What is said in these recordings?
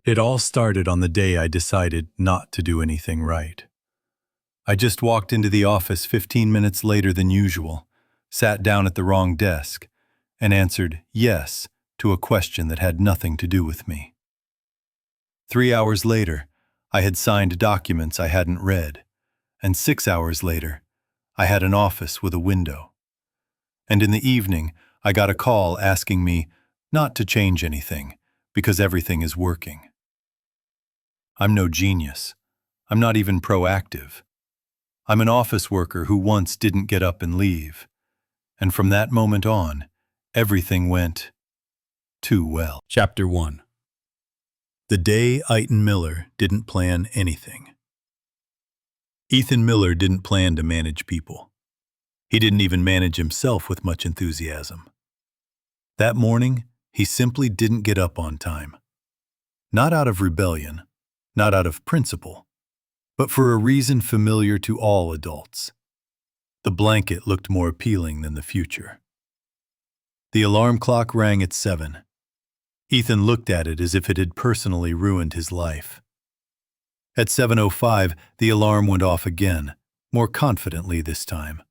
It all started on the day I decided not to do anything right. I just walked into the office 15 minutes later than usual, sat down at the wrong desk, and answered yes to a question that had nothing to do with me. 3 hours later, I had signed documents I hadn't read, and 6 hours later, I had an office with a window. And in the evening, I got a call asking me not to change anything because everything is working. I'm no genius. I'm not even proactive. I'm an office worker who once didn't get up and leave. And from that moment on, everything went too well. Chapter 1. The day Ethan Miller didn't plan anything. Ethan Miller didn't plan to manage people. He didn't even manage himself with much enthusiasm. That morning, he simply didn't get up on time. Not out of rebellion, not out of principle, but for a reason familiar to all adults. The blanket looked more appealing than the future. The alarm clock rang at 7. Ethan looked at it as if it had personally ruined his life. At 7:05, the alarm went off again, more confidently this time.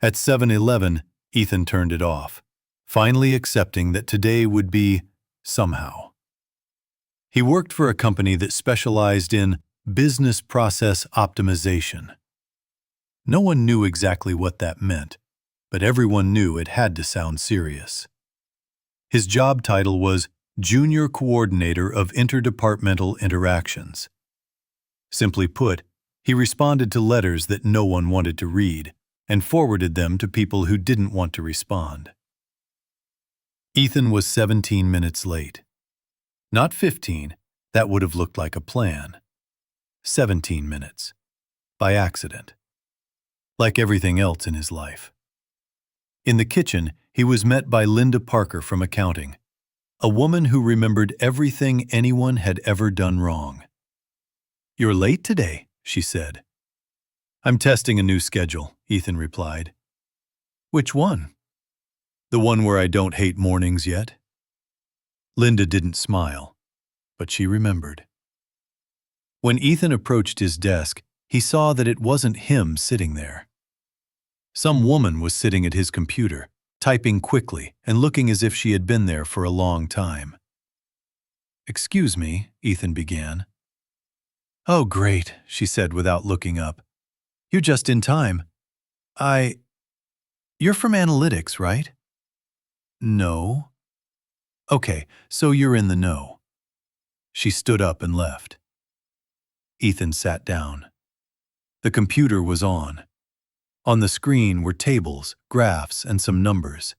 At 7:11, Ethan turned it off, finally accepting that today would be somehow. He worked for a company that specialized in business process optimization. No one knew exactly what that meant, but everyone knew it had to sound serious. His job title was Junior Coordinator of Interdepartmental Interactions. Simply put, he responded to letters that no one wanted to read and forwarded them to people who didn't want to respond. Ethan was 17 minutes late. Not 15, that would have looked like a plan. 17 minutes. By accident. Like everything else in his life. In the kitchen, he was met by Linda Parker from accounting, a woman who remembered everything anyone had ever done wrong. "You're late today," she said. "I'm testing a new schedule," Ethan replied. "Which one?" "The one where I don't hate mornings yet." Linda didn't smile, but she remembered. When Ethan approached his desk, he saw that it wasn't him sitting there. Some woman was sitting at his computer, typing quickly and looking as if she had been there for a long time. "Excuse me," Ethan began. "Oh, great," she said without looking up. "You're just in time. You're from analytics, right?" "No." "Okay, so you're in the know." She stood up and left. Ethan sat down. The computer was on. On the screen were tables, graphs, and some numbers.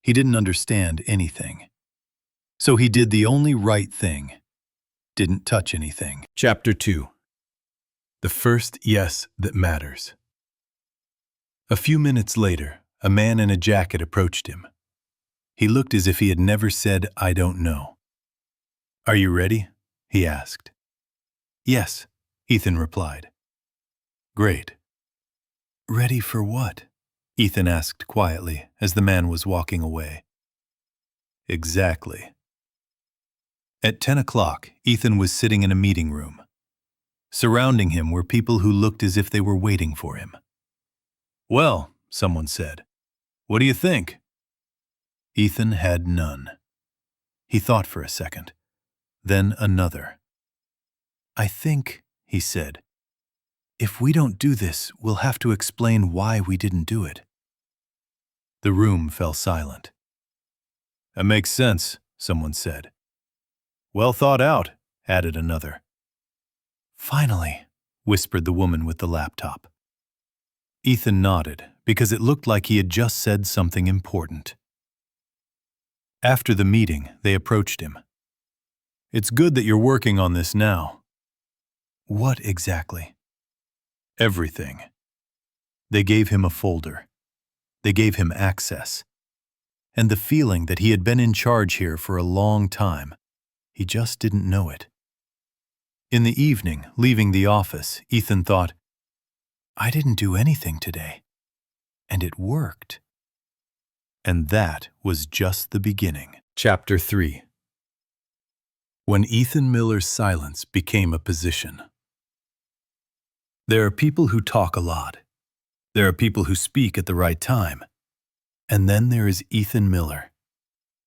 He didn't understand anything. So he did the only right thing. Didn't touch anything. Chapter 2. The first yes that matters. A few minutes later, a man in a jacket approached him. He looked as if he had never said, "I don't know." "Are you ready?" he asked. "Yes," Ethan replied. "Great." "Ready for what?" Ethan asked quietly as the man was walking away. "Exactly." At 10 o'clock, Ethan was sitting in a meeting room. Surrounding him were people who looked as if they were waiting for him. "Well," someone said, "what do you think?" Ethan had none. He thought for a second, then another. "I think," he said, "if we don't do this, we'll have to explain why we didn't do it." The room fell silent. "That makes sense," someone said. "Well thought out," added another. "Finally," whispered the woman with the laptop. Ethan nodded because it looked like he had just said something important. After the meeting, they approached him. "It's good that you're working on this now." "What exactly?" "Everything." They gave him a folder. They gave him access. And the feeling that he had been in charge here for a long time, he just didn't know it. In the evening, leaving the office, Ethan thought, "I didn't do anything today. And it worked." And that was just the beginning. Chapter 3. When Ethan Miller's silence became a position. There are people who talk a lot. There are people who speak at the right time. And then there is Ethan Miller,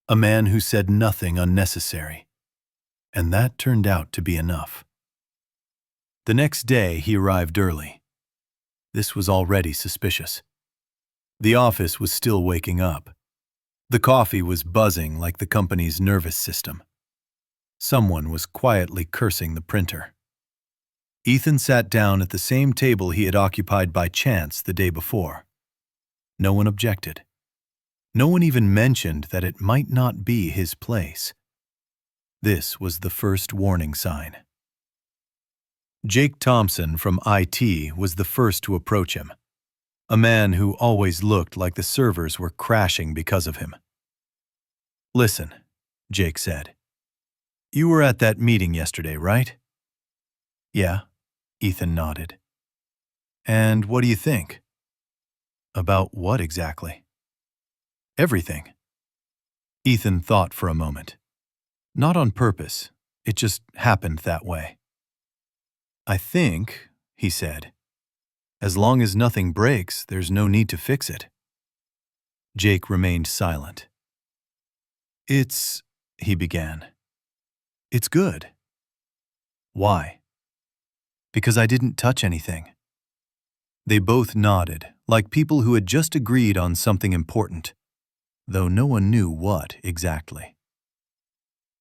a man who said nothing unnecessary. And that turned out to be enough. The next day, he arrived early. This was already suspicious. The office was still waking up. The coffee was buzzing like the company's nervous system. Someone was quietly cursing the printer. Ethan sat down at the same table he had occupied by chance the day before. No one objected. No one even mentioned that it might not be his place. This was the first warning sign. Jake Thompson from IT was the first to approach him, a man who always looked like the servers were crashing because of him. "Listen," Jake said. "You were at that meeting yesterday, right?" "Yeah," Ethan nodded. "And what do you think?" "About what exactly?" "Everything." Ethan thought for a moment. Not on purpose, it just happened that way. "I think," he said, "as long as nothing breaks, there's no need to fix it." Jake remained silent. He began. "It's good." "Why?" "Because I didn't touch anything." They both nodded, like people who had just agreed on something important, though no one knew what exactly.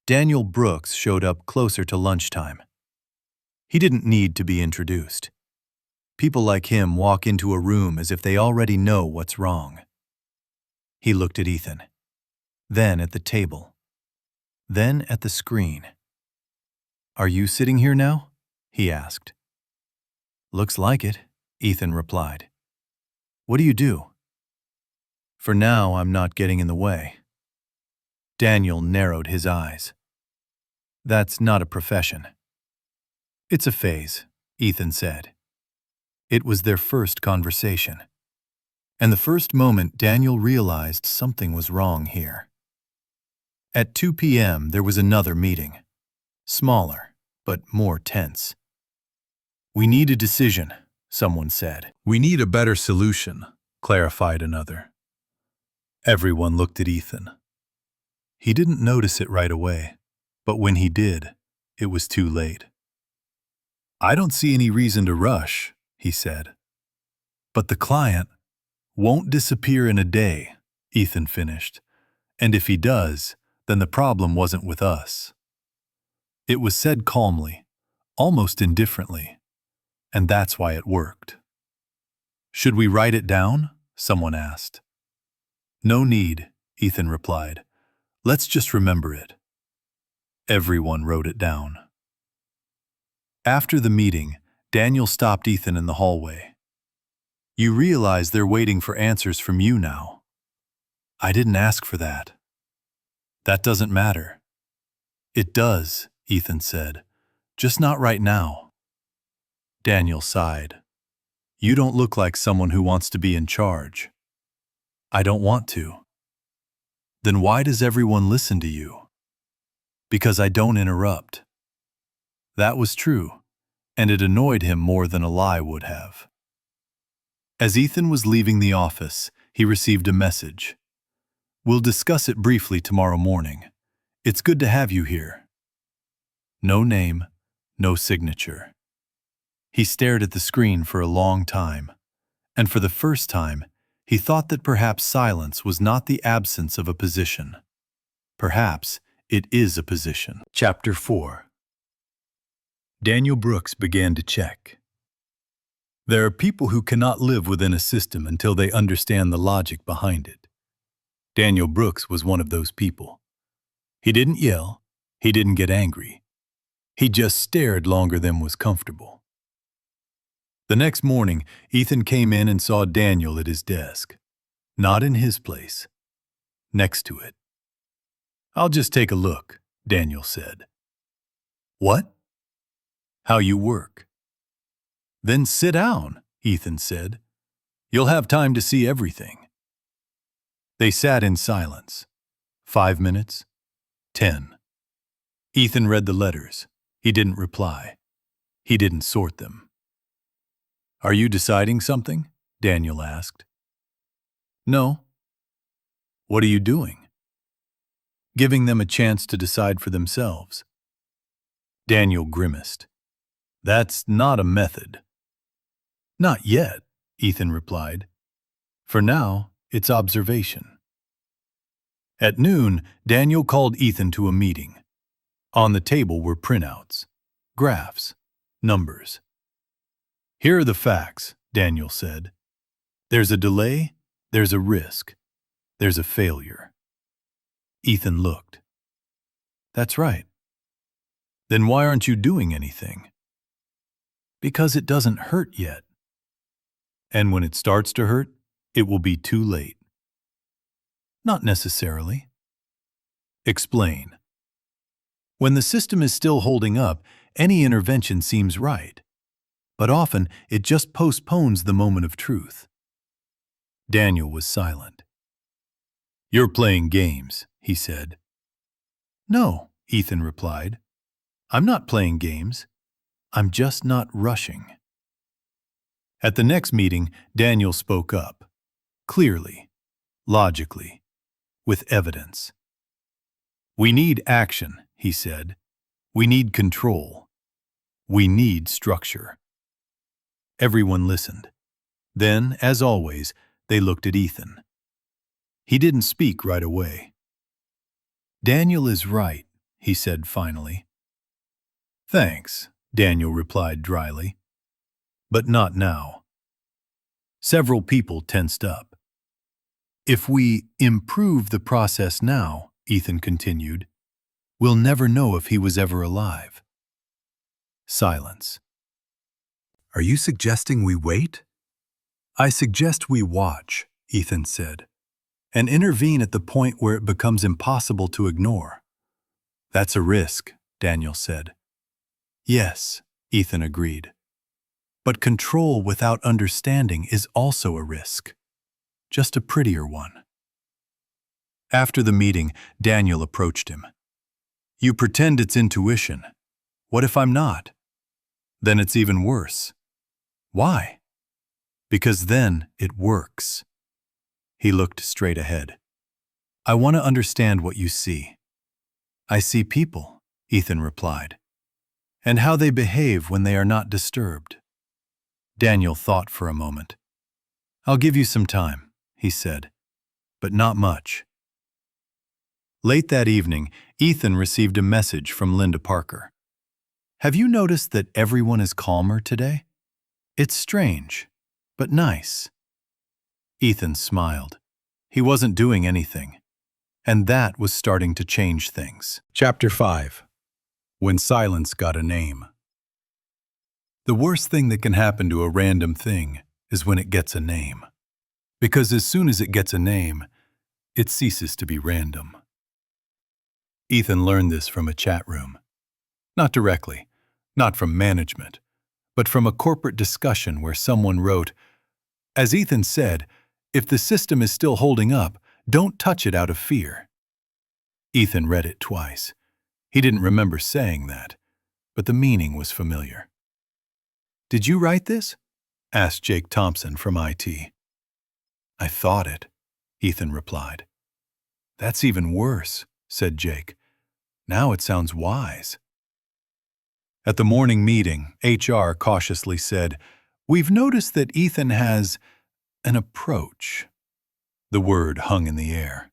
Daniel Brooks showed up closer to lunchtime. He didn't need to be introduced. People like him walk into a room as if they already know what's wrong. He looked at Ethan, then at the table, then at the screen. "Are you sitting here now?" he asked. "Looks like it," Ethan replied. "What do you do?" "For now, I'm not getting in the way." Daniel narrowed his eyes. "That's not a profession." "It's a phase," Ethan said. It was their first conversation. And the first moment Daniel realized something was wrong here. At 2 p.m., there was another meeting. Smaller, but more tense. "We need a decision," someone said. "We need a better solution," clarified another. Everyone looked at Ethan. He didn't notice it right away, but when he did, it was too late. "I don't see any reason to rush," he said. "But the client won't disappear in a day," Ethan finished. "And if he does, then the problem wasn't with us." It was said calmly, almost indifferently, and that's why it worked. "Should we write it down?" someone asked. "No need," Ethan replied. "Let's just remember it." Everyone wrote it down. After the meeting, Daniel stopped Ethan in the hallway. "You realize they're waiting for answers from you now." "I didn't ask for that." "That doesn't matter." "It does," Ethan said. "Just not right now." Daniel sighed. "You don't look like someone who wants to be in charge." "I don't want to." "Then why does everyone listen to you?" "Because I don't interrupt." That was true, and it annoyed him more than a lie would have. As Ethan was leaving the office, he received a message. "We'll discuss it briefly tomorrow morning. It's good to have you here." No name, no signature. He stared at the screen for a long time, and for the first time, he thought that perhaps silence was not the absence of a position. Perhaps it is a position. Chapter 4. Daniel Brooks began to check. There are people who cannot live within a system until they understand the logic behind it. Daniel Brooks was one of those people. He didn't yell. He didn't get angry. He just stared longer than was comfortable. The next morning, Ethan came in and saw Daniel at his desk. Not in his place. Next to it. "I'll just take a look," Daniel said. "What?" "How you work." "Then sit down," Ethan said. "You'll have time to see everything." They sat in silence. 5 minutes. 10. Ethan read the letters. He didn't reply. He didn't sort them. "Are you deciding something?" Daniel asked. "No." "What are you doing?" "Giving them a chance to decide for themselves." Daniel grimaced. "That's not a method." "Not yet," Ethan replied. "For now, it's observation." At noon, Daniel called Ethan to a meeting. On the table were printouts, graphs, numbers. "Here are the facts," Daniel said. "There's a delay, there's a risk, there's a failure." Ethan looked. "That's right." "Then why aren't you doing anything?" "Because it doesn't hurt yet." "And when it starts to hurt, it will be too late." "Not necessarily." "Explain." "When the system is still holding up, any intervention seems right. But often, it just postpones the moment of truth." Daniel was silent. "You're playing games," he said. "No," Ethan replied. "I'm not playing games. I'm just not rushing." At the next meeting, Daniel spoke up. Clearly, logically, with evidence. "We need action," he said. "We need control. We need structure." Everyone listened. Then, as always, they looked at Ethan. He didn't speak right away. "Daniel is right," he said finally. "Thanks," Daniel replied dryly. "But not now." Several people tensed up. "If we improve the process now," Ethan continued, "we'll never know if he was ever alive." Silence. "Are you suggesting we wait?" "I suggest we watch," Ethan said, "and intervene at the point where it becomes impossible to ignore." "That's a risk," Daniel said. "Yes," Ethan agreed. "But control without understanding is also a risk, just a prettier one." After the meeting, Daniel approached him. "You pretend it's intuition. What if I'm not?" "Then it's even worse." "Why?" "Because then it works." He looked straight ahead. "I want to understand what you see." "I see people," Ethan replied, "and how they behave when they are not disturbed." Daniel thought for a moment. "I'll give you some time," he said, "but not much." Late that evening, Ethan received a message from Linda Parker. "Have you noticed that everyone is calmer today? It's strange, but nice." Ethan smiled. He wasn't doing anything, and that was starting to change things. Chapter 5. When Silence Got a Name. The worst thing that can happen to a random thing is when it gets a name. Because as soon as it gets a name, it ceases to be random. Ethan learned this from a chat room. Not directly, not from management, but from a corporate discussion where someone wrote, "As Ethan said, if the system is still holding up, don't touch it out of fear." Ethan read it twice. He didn't remember saying that, but the meaning was familiar. "Did you write this?" asked Jake Thompson from IT. "I thought it," Ethan replied. "That's even worse," said Jake. "Now it sounds wise." At the morning meeting, HR cautiously said, "We've noticed that Ethan has an approach." The word hung in the air.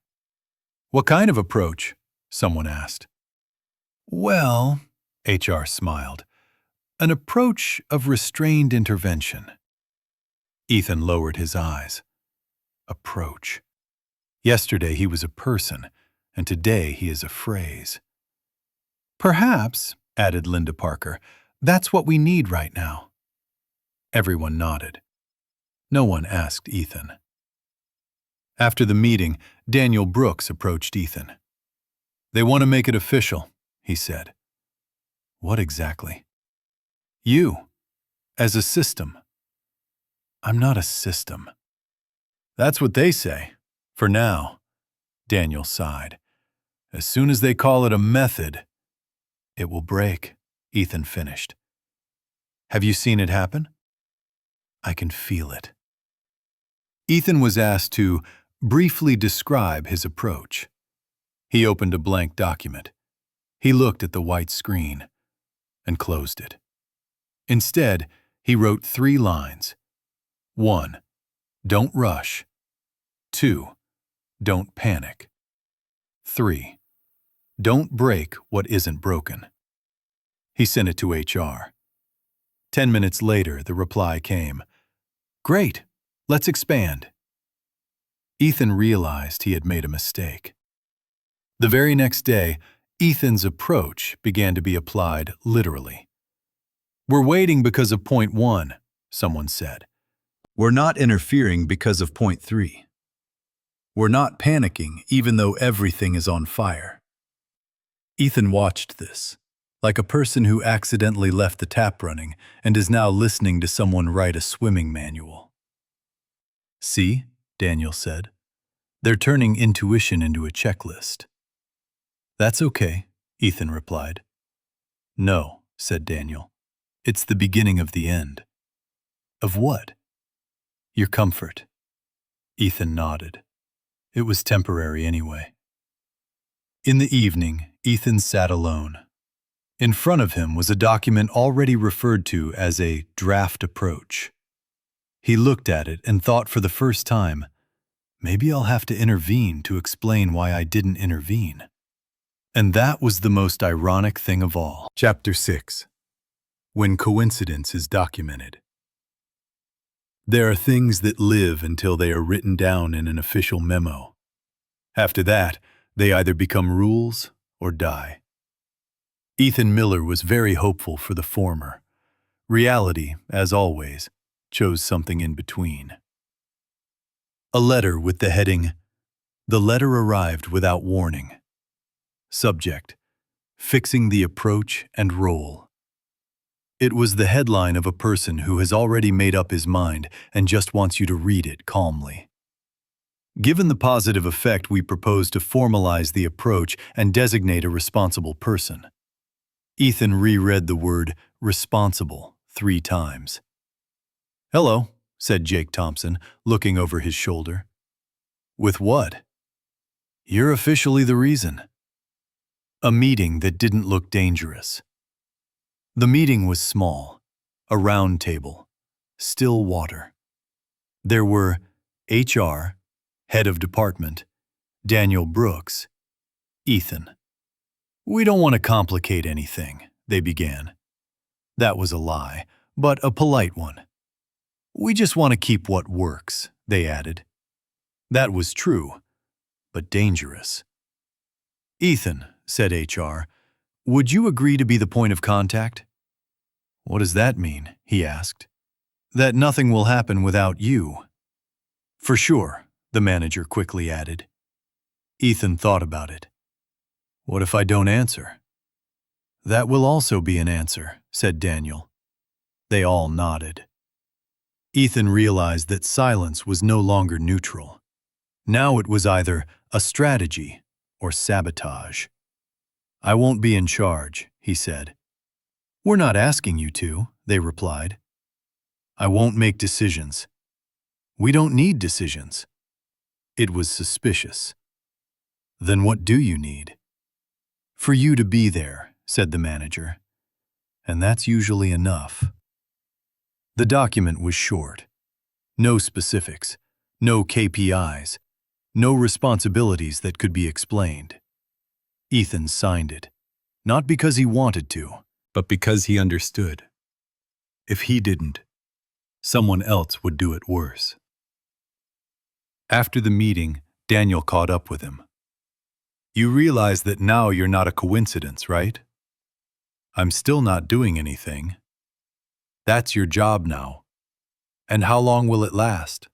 "What kind of approach?" someone asked. "Well," HR smiled, "an approach of restrained intervention." Ethan lowered his eyes. Approach. Yesterday he was a person, and today he is a phrase. "Perhaps," added Linda Parker, "that's what we need right now." Everyone nodded. No one asked Ethan. After the meeting, Daniel Brooks approached Ethan. "They want to make it official," he said. "What exactly?" "You, as a system." "I'm not a system." "That's what they say. For now." Daniel sighed. "As soon as they call it a method." It will break, Ethan finished. Have you seen it happen? I can feel it. Ethan was asked to briefly describe his approach. He opened a blank document. He looked at the white screen and closed it. Instead, he wrote 3 lines. 1. Don't rush. 2. Don't panic. 3. Don't break what isn't broken. He sent it to HR. 10 minutes later, the reply came. Great, let's expand. Ethan realized he had made a mistake. The very next day, Ethan's approach began to be applied literally. We're waiting because of point 1, someone said. We're not interfering because of point 3. We're not panicking even though everything is on fire. Ethan watched this, like a person who accidentally left the tap running and is now listening to someone write a swimming manual. See, Daniel said. They're turning intuition into a checklist. That's okay, Ethan replied. No, said Daniel. It's the beginning of the end. Of what? Your comfort. Ethan nodded. It was temporary anyway. In the evening, Ethan sat alone. In front of him was a document already referred to as a draft approach. He looked at it and thought for the first time, maybe I'll have to intervene to explain why I didn't intervene. And that was the most ironic thing of all. Chapter 6. When coincidence is documented. There are things that live until they are written down in an official memo. After that, they either become rules or die. Ethan Miller was very hopeful for the former. Reality, as always, chose something in between. A letter with the heading, "The letter arrived without warning." Subject, "Fixing the approach and role." It was the headline of a person who has already made up his mind and just wants you to read it calmly. Given the positive effect, we propose to formalize the approach and designate a responsible person. Ethan reread the word responsible 3 times. Hello, said Jake Thompson, looking over his shoulder. With what? You're officially the reason. A meeting that didn't look dangerous. The meeting was small, a round table, still water. There were HR, head of department, Daniel Brooks, Ethan. We don't want to complicate anything, they began. That was a lie, but a polite one. We just want to keep what works, they added. That was true, but dangerous. Ethan, said HR, would you agree to be the point of contact? What does that mean? He asked. That nothing will happen without you. For sure, the manager quickly added. Ethan thought about it. What if I don't answer? That will also be an answer, said Daniel. They all nodded. Ethan realized that silence was no longer neutral. Now it was either a strategy or sabotage. I won't be in charge, he said. We're not asking you to, they replied. I won't make decisions. We don't need decisions. It was suspicious. Then what do you need? For you to be there, said the manager. And that's usually enough. The document was short. No specifics, no KPIs, no responsibilities that could be explained. Ethan signed it, not because he wanted to, but because he understood. If he didn't, someone else would do it worse. After the meeting, Daniel caught up with him. You realize that now you're not a coincidence, right? I'm still not doing anything. That's your job now. And how long will it last?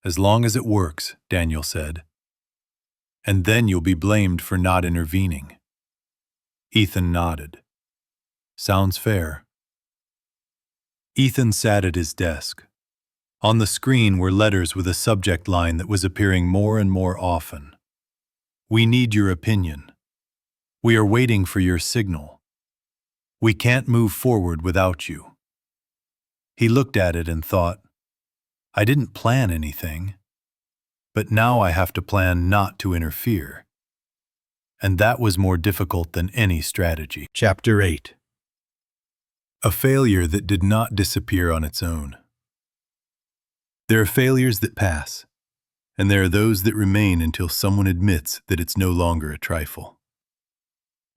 As long as it works, Daniel said. And then you'll be blamed for not intervening. Ethan nodded. Sounds fair. Ethan sat at his desk. On the screen were letters with a subject line that was appearing more and more often. We need your opinion. We are waiting for your signal. We can't move forward without you. He looked at it and thought, I didn't plan anything, but now I have to plan not to interfere. And that was more difficult than any strategy. Chapter 8. A failure that did not disappear on its own. There are failures that pass, and there are those that remain until someone admits that it's no longer a trifle.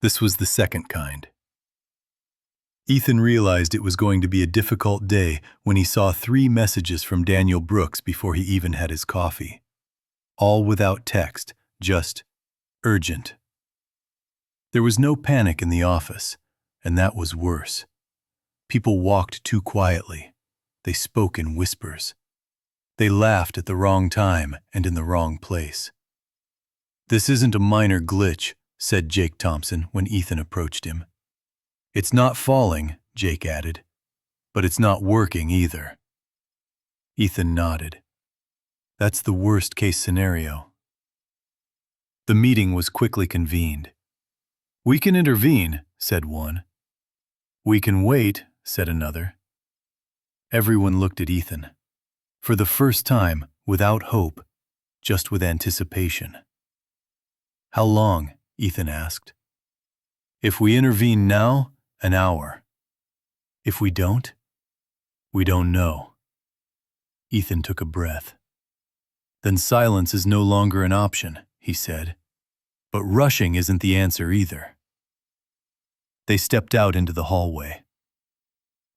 This was the second kind. Ethan realized it was going to be a difficult day when he saw 3 messages from Daniel Brooks before he even had his coffee. All without text, just urgent. There was no panic in the office, and that was worse. People walked too quietly. They spoke in whispers. They laughed at the wrong time and in the wrong place. This isn't a minor glitch, said Jake Thompson when Ethan approached him. It's not falling, Jake added, but it's not working either. Ethan nodded. That's the worst-case scenario. The meeting was quickly convened. We can intervene, said one. We can wait, said another. Everyone looked at Ethan. For the first time, without hope, just with anticipation. How long? Ethan asked. If we intervene now, an hour. If we don't know. Ethan took a breath. Then silence is no longer an option, he said. But rushing isn't the answer either. They stepped out into the hallway.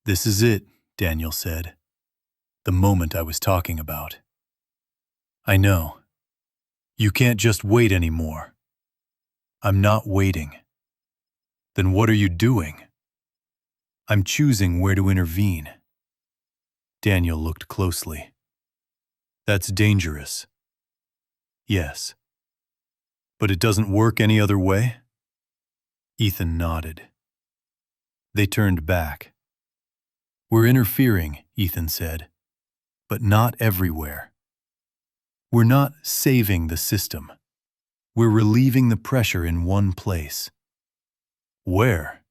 This is it, Daniel said. The moment I was talking about. I know. You can't just wait anymore. I'm not waiting. Then what are you doing? I'm choosing where to intervene. Daniel looked closely. That's dangerous. Yes. But it doesn't work any other way? Ethan nodded. They turned back. We're interfering, Ethan said, but not everywhere. We're not saving the system. We're relieving the pressure in one place. Where?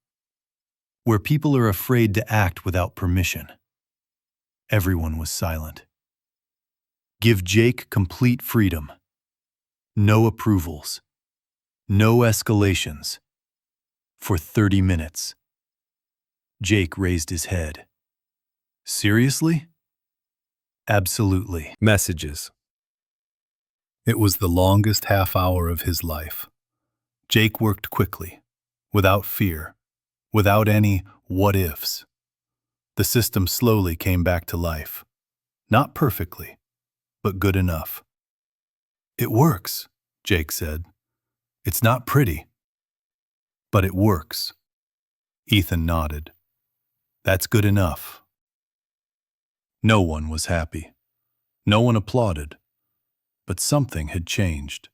Where people are afraid to act without permission. Everyone was silent. Give Jake complete freedom. No approvals. No escalations. For 30 minutes. Jake raised his head. Seriously? Absolutely. Messages. It was the longest half hour of his life. Jake worked quickly, without fear, without any what-ifs. The system slowly came back to life. Not perfectly, but good enough. It works, Jake said. It's not pretty, but it works. Ethan nodded. That's good enough. No one was happy. No one applauded. But something had changed.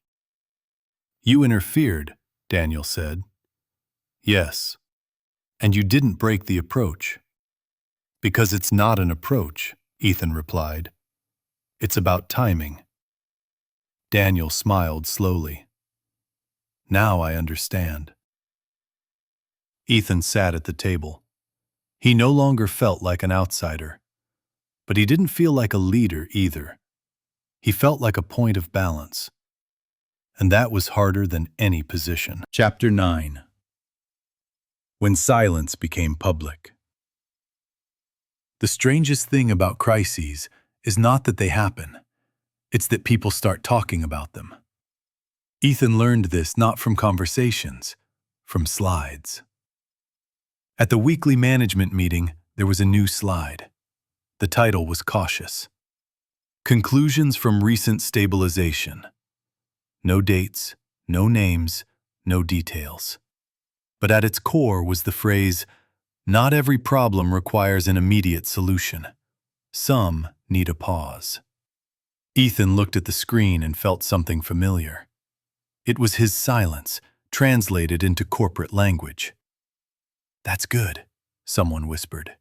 You interfered, Daniel said. Yes. And you didn't break the approach. Because it's not an approach, Ethan replied. It's about timing. Daniel smiled slowly. Now I understand. Ethan sat at the table. He no longer felt like an outsider. But he didn't feel like a leader either. He felt like a point of balance. And that was harder than any position. Chapter 9. When silence became public. The strangest thing about crises is not that they happen. It's that people start talking about them. Ethan learned this not from conversations, from slides. At the weekly management meeting, there was a new slide. The title was cautious. Conclusions from recent stabilization. No dates, no names, no details. But at its core was the phrase, not every problem requires an immediate solution. Some need a pause. Ethan looked at the screen and felt something familiar. It was his silence, translated into corporate language. That's good, someone whispered.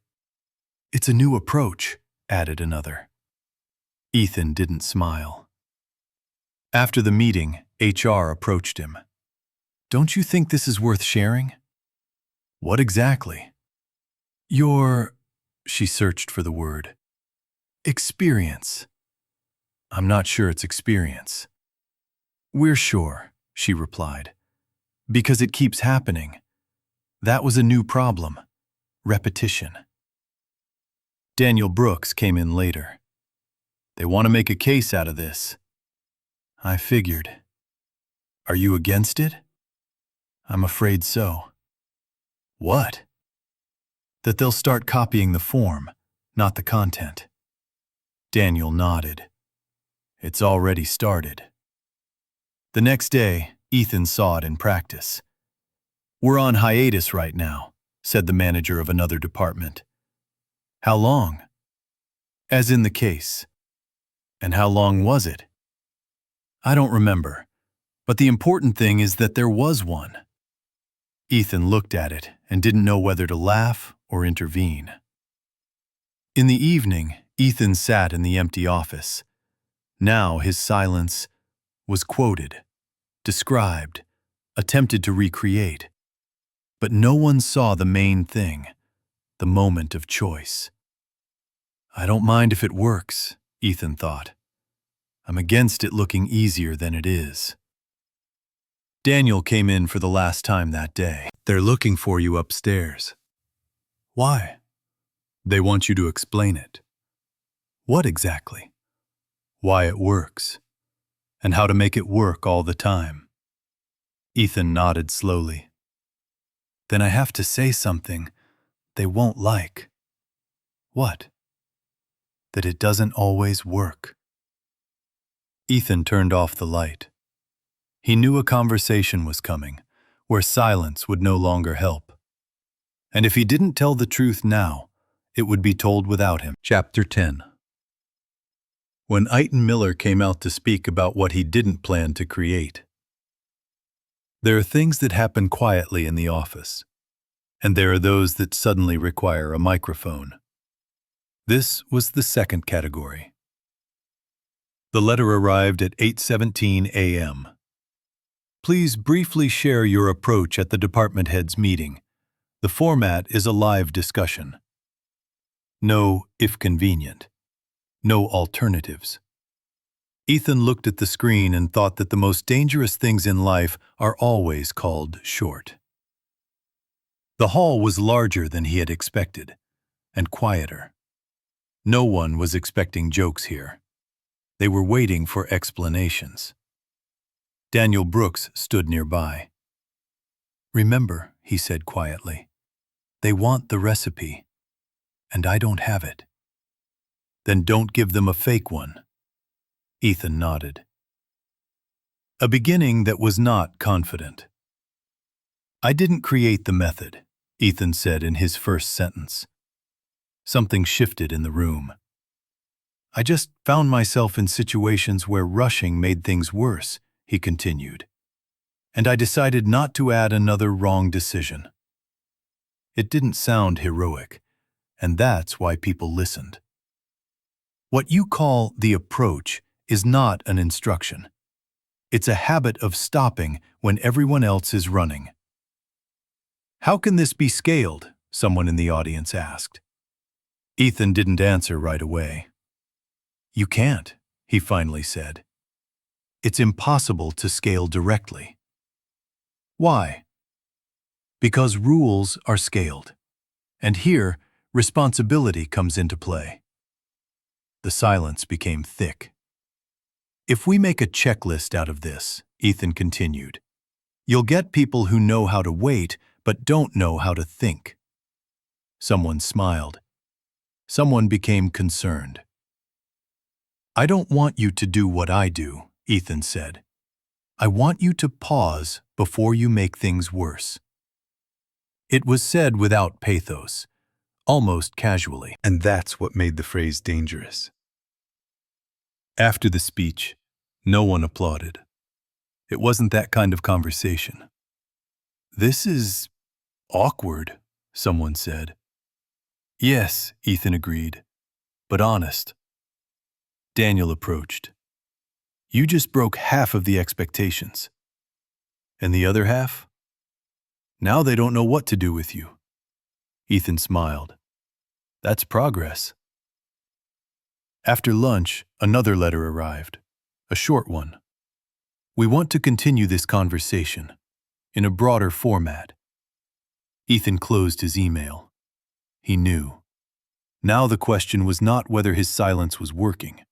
It's a new approach, added another. Ethan didn't smile. After the meeting, HR approached him. Don't you think this is worth sharing? What exactly? Your, she searched for the word. Experience. I'm not sure it's experience. We're sure, she replied. Because it keeps happening. That was a new problem. Repetition. Daniel Brooks came in later. They want to make a case out of this. I figured. Are you against it? I'm afraid so. What? That they'll start copying the form, not the content. Daniel nodded. It's already started. The next day, Ethan saw it in practice. We're on hiatus right now, said the manager of another department. How long? As in the case. And how long was it? I don't remember, but the important thing is that there was one. Ethan looked at it and didn't know whether to laugh or intervene. In the evening, Ethan sat in the empty office. Now his silence was quoted, described, attempted to recreate. But no one saw the main thing, the moment of choice. I don't mind if it works, Ethan thought. I'm against it looking easier than it is. Daniel came in for the last time that day. They're looking for you upstairs. Why? They want you to explain it. What exactly? Why it works, and how to make it work all the time. Ethan nodded slowly. Then I have to say something they won't like. What? That it doesn't always work. Ethan turned off the light. He knew a conversation was coming, where silence would no longer help. And if he didn't tell the truth now, it would be told without him. Chapter 10. When Eitan Miller came out to speak about what he didn't plan to create. There are things that happen quietly in the office, and there are those that suddenly require a microphone. This was the second category. The letter arrived at 8:17 a.m. Please briefly share your approach at the department heads meeting. The format is a live discussion. No, if convenient. No alternatives. Ethan looked at the screen and thought that the most dangerous things in life are always called short. The hall was larger than he had expected, and quieter. No one was expecting jokes here. They were waiting for explanations. Daniel Brooks stood nearby. Remember, he said quietly, they want the recipe, and I don't have it. Then don't give them a fake one. Ethan nodded. A beginning that was not confident. I didn't create the method, Ethan said in his first sentence. Something shifted in the room. I just found myself in situations where rushing made things worse, he continued. And I decided not to add another wrong decision. It didn't sound heroic, and that's why people listened. What you call the approach is not an instruction. It's a habit of stopping when everyone else is running. How can this be scaled? Someone in the audience asked. Ethan didn't answer right away. You can't, he finally said. It's impossible to scale directly. Why? Because rules are scaled. And here, responsibility comes into play. The silence became thick. If we make a checklist out of this, Ethan continued, you'll get people who know how to wait but don't know how to think. Someone smiled. Someone became concerned. I don't want you to do what I do, Ethan said. I want you to pause before you make things worse. It was said without pathos, almost casually, and that's what made the phrase dangerous. After the speech, no one applauded. It wasn't that kind of conversation. This is awkward, someone said. Yes, Ethan agreed, but honest. Daniel approached. You just broke half of the expectations. And the other half? Now they don't know what to do with you. Ethan smiled. That's progress. After lunch, another letter arrived, a short one. We want to continue this conversation in a broader format. Ethan closed his email. He knew. Now the question was not whether his silence was working.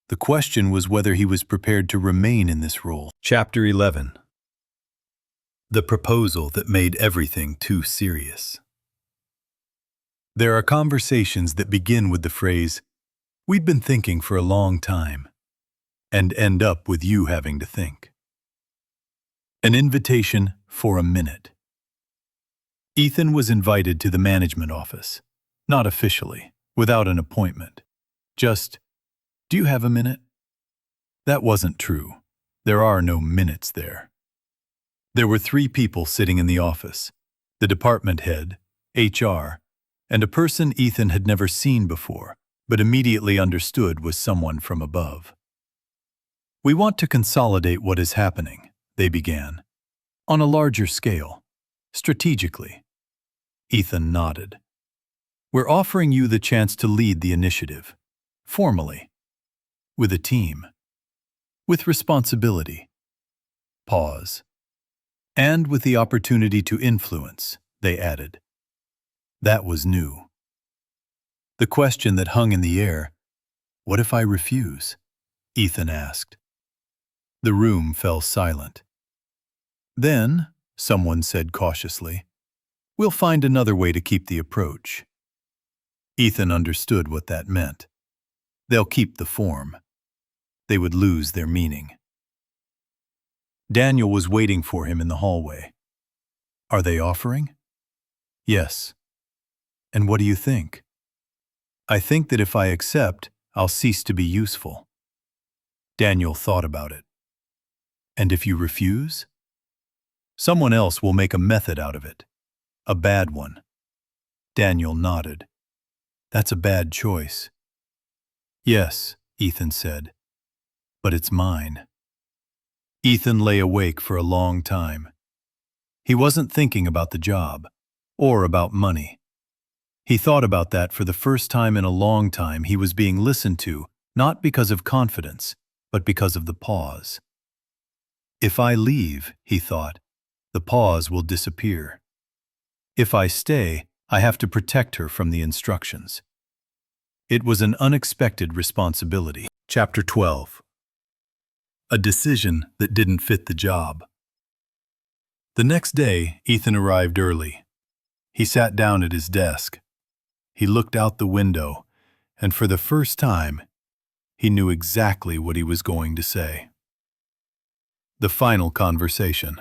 The question was whether he was prepared to remain in this role. Chapter 11. The proposal that made everything too serious. There are conversations that begin with the phrase, "We'd been thinking for a long time," and end up with you having to think. An invitation for a minute. Ethan was invited to the management office, not officially, without an appointment. Just, "Do you have a minute?" That wasn't true. There are no minutes there. There were 3 people sitting in the office, the department head, HR, and a person Ethan had never seen before, but immediately understood was someone from above. "We want to consolidate what is happening," they began, "on a larger scale, strategically." Ethan nodded. "We're offering you the chance to lead the initiative, formally, with a team, with responsibility." Pause. "And with the opportunity to influence," they added. That was new. The question that hung in the air, "What if I refuse?" Ethan asked. The room fell silent. Then, someone said cautiously, "We'll find another way to keep the approach." Ethan understood what that meant. They'll keep the form. They would lose their meaning. Daniel was waiting for him in the hallway. "Are they offering?" "Yes." "And what do you think?" "I think that if I accept, I'll cease to be useful." Daniel thought about it. "And if you refuse?" "Someone else will make a method out of it. A bad one." Daniel nodded. "That's a bad choice." "Yes," Ethan said, "but it's mine." Ethan lay awake for a long time. He wasn't thinking about the job, or about money. He thought about that for the first time in a long time. He was being listened to, not because of confidence, but because of the pause. If I leave, he thought, the pause will disappear. If I stay, I have to protect her from the instructions. It was an unexpected responsibility. Chapter 12. A decision that didn't fit the job. The next day, Ethan arrived early. He sat down at his desk. He looked out the window, and for the first time, he knew exactly what he was going to say. The final conversation.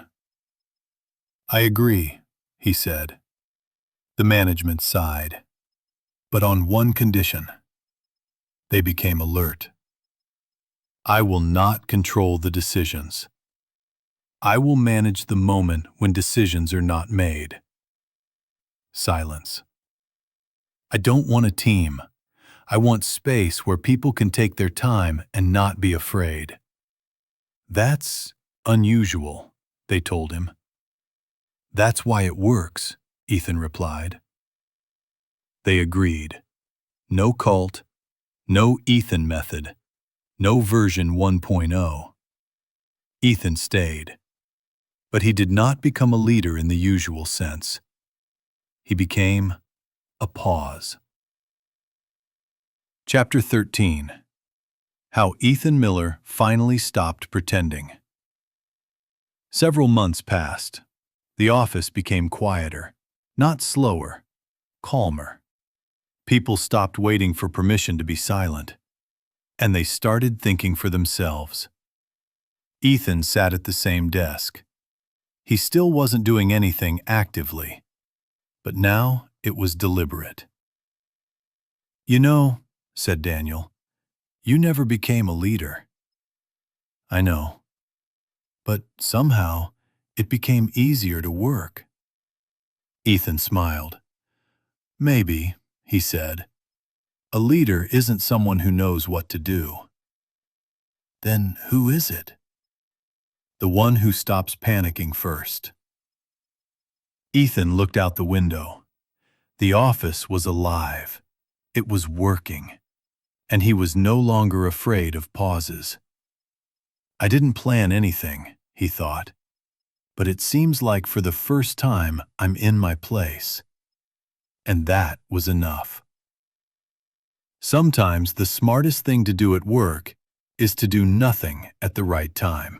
"I agree," he said. The management sighed. "But on one condition." They became alert. "I will not control the decisions. I will manage the moment when decisions are not made." Silence. "I don't want a team. I want space where people can take their time and not be afraid." "That's unusual," they told him. "That's why it works," Ethan replied. They agreed. No cult, no Ethan method, no version 1.0. Ethan stayed. But he did not become a leader in the usual sense. He became a pause. Chapter 13. How Ethan Miller finally stopped pretending. Several months passed. The office became quieter, not slower, calmer. People stopped waiting for permission to be silent, and they started thinking for themselves. Ethan sat at the same desk. He still wasn't doing anything actively, but now it was deliberate. "You know," said Daniel, "you never became a leader." "I know. But somehow it became easier to work." Ethan smiled. "Maybe," he said. "A leader isn't someone who knows what to do." "Then who is it?" the one who stops panicking first. Ethan looked out the window. The office was alive. It was working. And he was no longer afraid of pauses. I didn't plan anything, he thought. But it seems like for the first time I'm in my place. And that was enough. Sometimes the smartest thing to do at work is to do nothing at the right time.